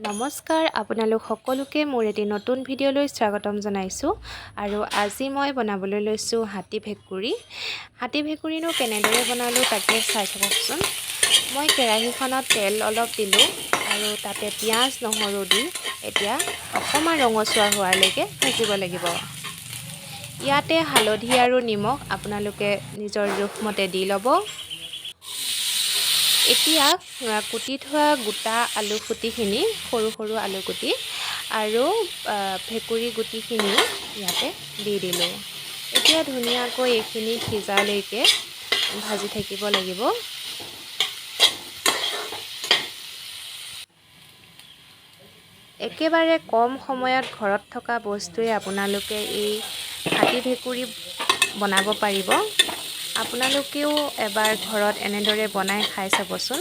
নমস্কাৰ আপোনালোক সকলোকে মোৰ এটি নতুন ভিডিঅ'লৈ স্বাগতম জনাইছোঁ আৰু আজি মই বনাবলৈ লৈছোঁ হাতী ভেকুৰী। হাতী ভেকুৰীনো কেনেদৰে বনালোঁ তাকে চাই থাককচোন। মই কেৰাহীখনত তেল অলপ দিলোঁ আৰু তাতে পিঁয়াজ নহৰু দি এতিয়া অকণমান ৰঙচুৱা হোৱালৈকে ভাজিব লাগিব। ইয়াতে হালধি আৰু নিমখ আপোনালোকে নিজৰ জোখমতে দি ল'ব। এতিয়া কুটি থোৱা গোটা আলু গুটিখিনি সৰু সৰু আলু গুটি আৰু ভেকুৰী গুটিখিনি ইয়াতে দি দিলোঁ। এতিয়া ধুনীয়াকৈ এইখিনি সিজালৈকে ভাজি থাকিব লাগিব। একেবাৰে কম সময়ত ঘৰত থকা বস্তুৱে আপোনালোকে এই হাতী ভেকুৰী বনাব পাৰিব। আপোনালোকেও এবাৰ ঘৰত এনেদৰে বনাই খাই চাবচোন।